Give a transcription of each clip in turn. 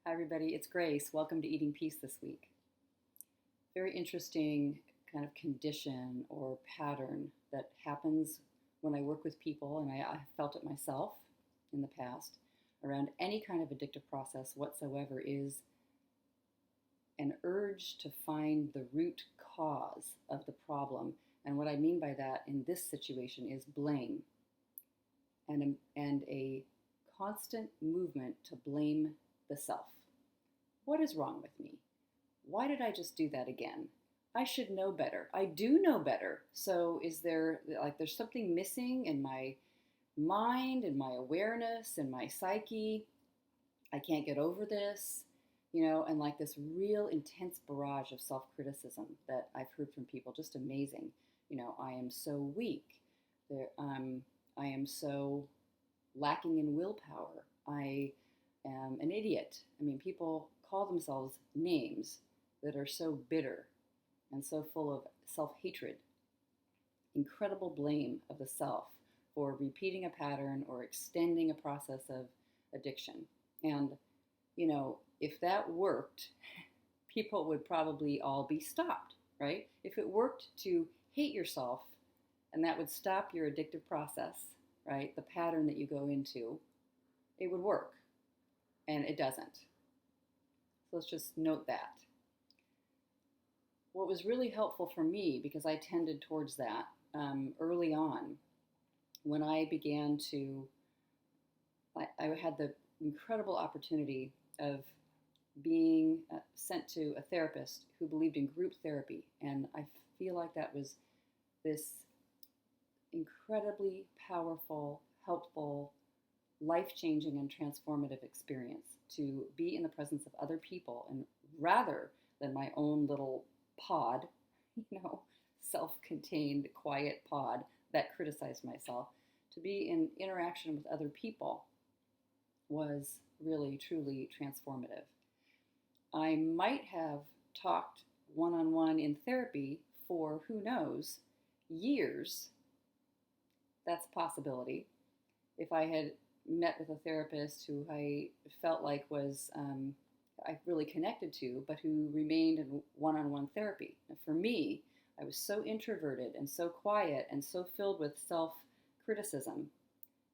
Hi, everybody. It's Grace. Welcome to Eating Peace this week. Very interesting kind of condition or pattern that happens when I work with people, and I've felt it myself in the past around any kind of addictive process whatsoever is an urge to find the root cause of the problem. And what I mean by that in this situation is blame and a constant movement to blame the self. What is wrong with me? Why did I just do that again? I should know better. I do know better. So is there there's something missing in my mind, in my awareness, in my psyche? I can't get over this, and like this real intense barrage of self-criticism that I've heard from people, just amazing. I am so weak. I am so lacking in willpower. I am an idiot. I mean, people call themselves names that are so bitter and so full of self-hatred, incredible blame of the self for repeating a pattern or extending a process of addiction. And, if that worked, people would probably all be stopped, right? If it worked to hate yourself and that would stop your addictive process, right? The pattern that you go into, it would work. And it doesn't. So let's just note that. What was really helpful for me, because I tended towards that early on, when I began to, I had the incredible opportunity of being sent to a therapist who believed in group therapy. And I feel like that was this incredibly powerful, helpful, life-changing and transformative experience to be in the presence of other people, and rather than my own little pod, self-contained quiet pod that criticized myself, to be in interaction with other people was really, truly transformative. I might have talked one-on-one in therapy for, who knows, years. That's a possibility. If I had met with a therapist who I felt like was I really connected to, but who remained in one-on-one therapy. And for me, I was so introverted and so quiet and so filled with self-criticism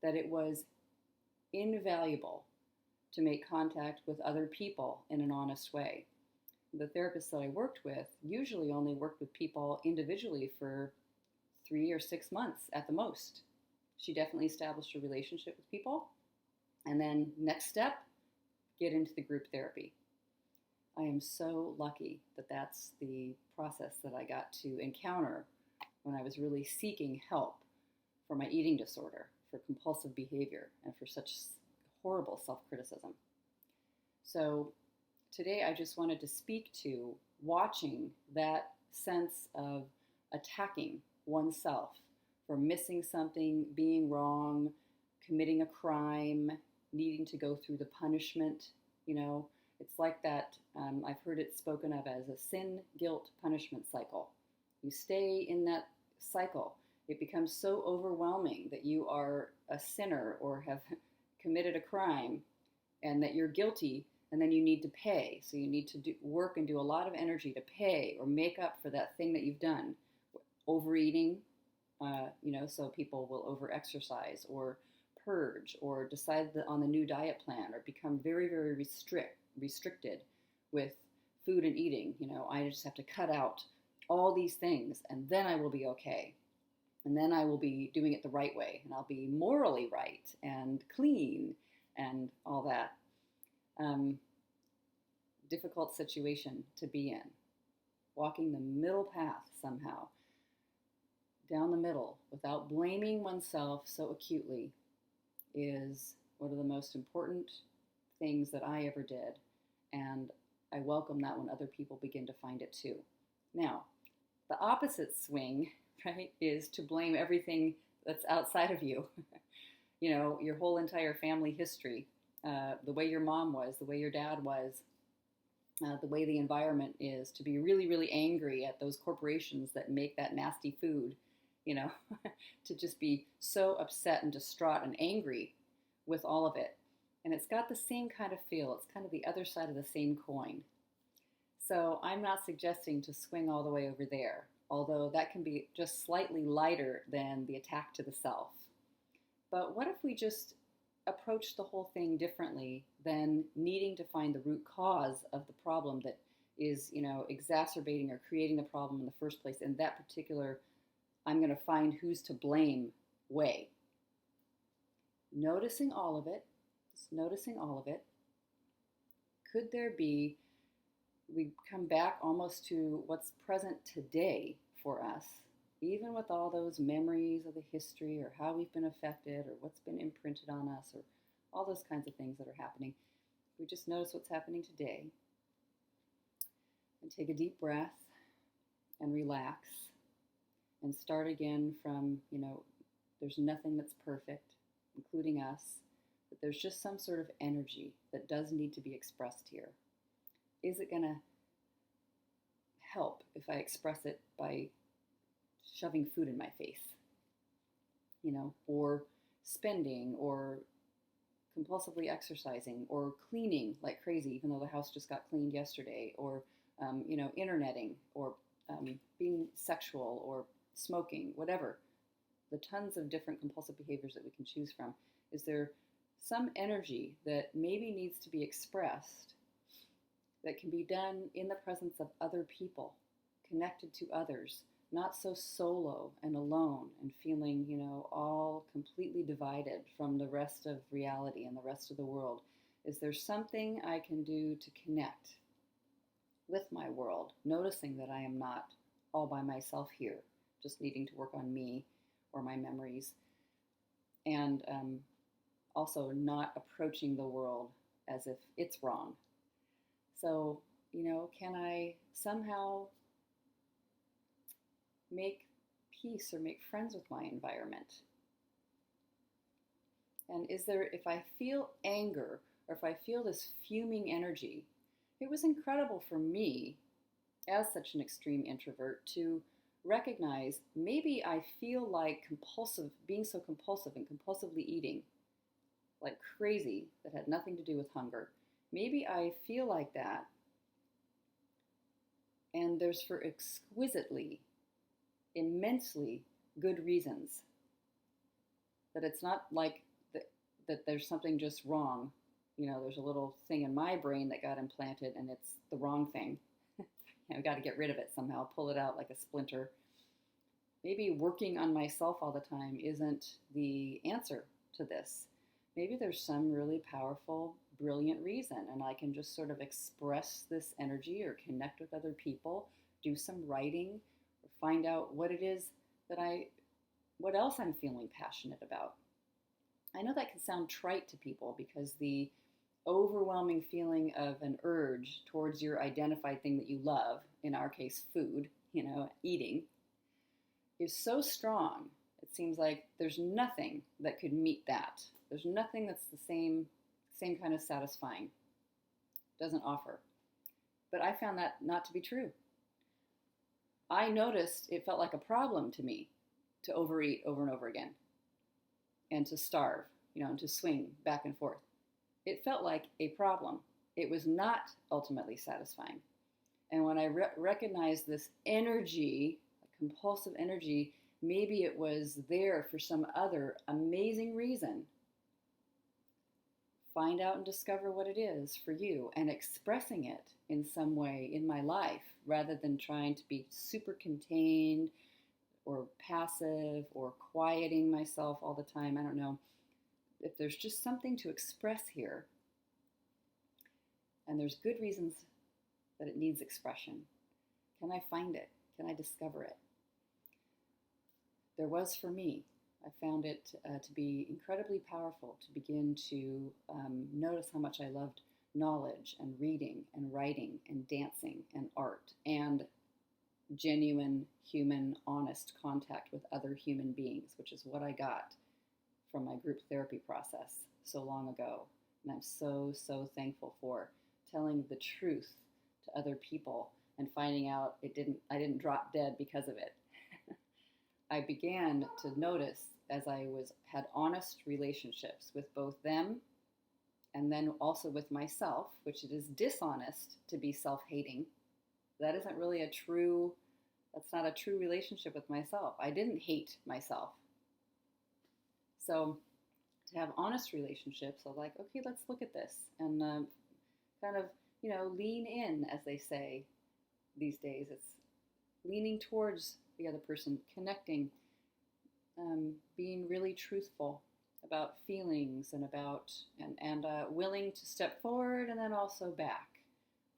that it was invaluable to make contact with other people in an honest way. The therapist that I worked with usually only worked with people individually for 3 or 6 months at the most. She definitely established a relationship with people. And then next step, get into the group therapy. I am so lucky that that's the process that I got to encounter when I was really seeking help for my eating disorder, for compulsive behavior, and for such horrible self-criticism. So today I just wanted to speak to watching that sense of attacking oneself for missing something, being wrong, committing a crime, needing to go through the punishment. It's like that. I've heard it spoken of as a sin, guilt, punishment cycle. You stay in that cycle. It becomes so overwhelming that you are a sinner or have committed a crime and that you're guilty, and then you need to pay. So you need to work and do a lot of energy to pay or make up for that thing that you've done. Overeating, so people will over-exercise or purge or decide on the new diet plan or become very, very restricted with food and eating. I just have to cut out all these things and then I will be okay. And then I will be doing it the right way and I'll be morally right and clean and all that. Difficult situation to be in. Walking the middle path somehow. Down the middle without blaming oneself so acutely is one of the most important things that I ever did. And I welcome that when other people begin to find it too. Now, the opposite swing, right, is to blame everything that's outside of you. Your whole entire family history, the way your mom was, the way your dad was, the way the environment is, to be really, really angry at those corporations that make that nasty food, to just be so upset and distraught and angry with all of it. And it's got the same kind of feel. It's kind of the other side of the same coin. So I'm not suggesting to swing all the way over there, although that can be just slightly lighter than the attack to the self. But what if we just approach the whole thing differently than needing to find the root cause of the problem that is, exacerbating or creating the problem in the first place in that particular I'm going to find who's to blame way. Noticing all of it, just noticing all of it. Could there be, we come back almost to what's present today for us, even with all those memories of the history or how we've been affected or what's been imprinted on us or all those kinds of things that are happening. We just notice what's happening today and take a deep breath and relax and start again from, there's nothing that's perfect, including us, but there's just some sort of energy that does need to be expressed here. Is it going to help if I express it by shoving food in my face, or spending, or compulsively exercising, or cleaning like crazy, even though the house just got cleaned yesterday, or, interneting, or being sexual, or smoking, whatever. The tons of different compulsive behaviors that we can choose from. Is there some energy that maybe needs to be expressed that can be done in the presence of other people, connected to others, not so solo and alone and feeling, all completely divided from the rest of reality and the rest of the world? Is there something I can do to connect with my world, noticing that I am not all by myself here, just needing to work on me or my memories, and also not approaching the world as if it's wrong? So, can I somehow make peace or make friends with my environment? And is there, if I feel anger or if I feel this fuming energy, it was incredible for me as such an extreme introvert to recognize maybe I feel like being so compulsive and compulsively eating like crazy that had nothing to do with hunger. Maybe I feel like that, and there's for exquisitely, immensely good reasons. That it's not like that there's something just wrong. There's a little thing in my brain that got implanted and it's the wrong thing. I've got to get rid of it somehow, pull it out like a splinter. Maybe working on myself all the time isn't the answer to this. Maybe there's some really powerful, brilliant reason, and I can just sort of express this energy or connect with other people, do some writing, or find out what it is what else I'm feeling passionate about. I know that can sound trite to people because the overwhelming feeling of an urge towards your identified thing that you love, in our case, food, eating, is so strong. It seems like there's nothing that could meet that. There's nothing that's the same kind of satisfying. Doesn't offer. But I found that not to be true. I noticed it felt like a problem to me to overeat over and over again and to starve, and to swing back and forth. It felt like a problem. It was not ultimately satisfying. And when I recognized this energy, compulsive energy, maybe it was there for some other amazing reason. Find out and discover what it is for you and expressing it in some way in my life rather than trying to be super contained or passive or quieting myself all the time. I don't know. If there's just something to express here, and there's good reasons that it needs expression, can I find it? Can I discover it? There was for me. I found it to be incredibly powerful to begin to notice how much I loved knowledge and reading and writing and dancing and art and genuine, human, honest contact with other human beings, which is what I got from my group therapy process so long ago. And I'm so, so thankful for telling the truth to other people and finding out I didn't drop dead because of it. I began to notice as I had honest relationships with both them And then also with myself, which it is dishonest to be self-hating. That isn't really that's not a true relationship with myself. I didn't hate myself. So to have honest relationships of like, okay, let's look at this and kind of, lean in, as they say these days. It's leaning towards the other person, connecting, being really truthful about feelings and about and willing to step forward and then also back,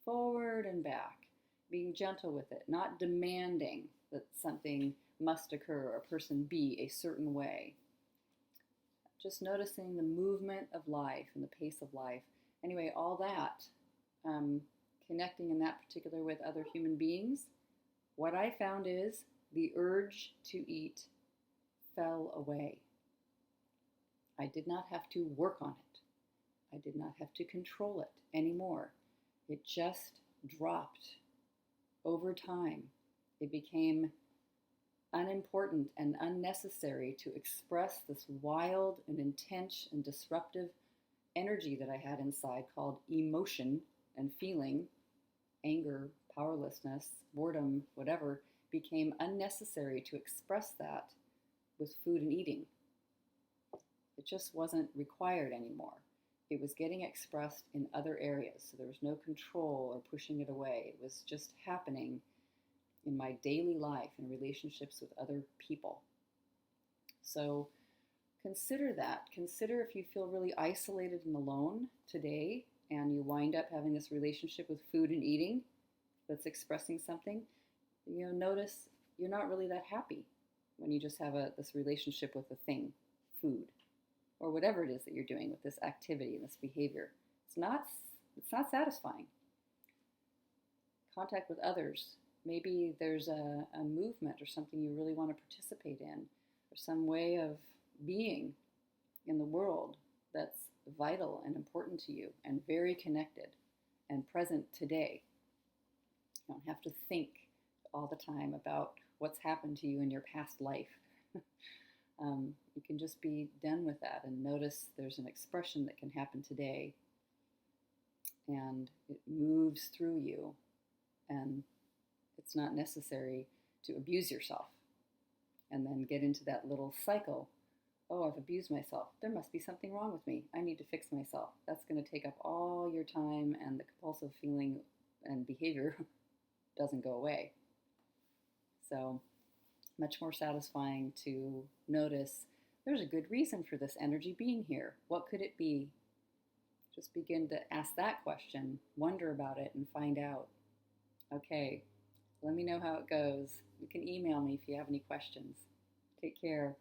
forward and back, being gentle with it, not demanding that something must occur or a person be a certain way. Just noticing the movement of life and the pace of life. Anyway, all that, connecting in that particular with other human beings, what I found is the urge to eat fell away. I did not have to work on it. I did not have to control it anymore. It just dropped over time. It became unimportant and unnecessary to express this wild and intense and disruptive energy that I had inside called emotion and feeling, anger, powerlessness, boredom, whatever, became unnecessary to express that with food and eating. It just wasn't required anymore. It was getting expressed in other areas, so there was no control or pushing it away. It was just happening in my daily life and relationships with other people. So consider that. Consider if you feel really isolated and alone today and you wind up having this relationship with food and eating that's expressing something, notice you're not really that happy when you just have this relationship with a thing, food, or whatever it is that you're doing with this activity, this behavior. It's not satisfying. Contact with others. Maybe there's a movement or something you really want to participate in, or some way of being in the world that's vital and important to you and very connected and present today. You don't have to think all the time about what's happened to you in your past life. You can just be done with that and notice there's an expression that can happen today and it moves through you, and it's not necessary to abuse yourself and then get into that little cycle. Oh, I've abused myself. There must be something wrong with me. I need to fix myself. That's going to take up all your time, and the compulsive feeling and behavior doesn't go away. So much more satisfying to notice there's a good reason for this energy being here. What could it be? Just begin to ask that question, wonder about it, and find out. Okay, let me know how it goes. You can email me if you have any questions. Take care.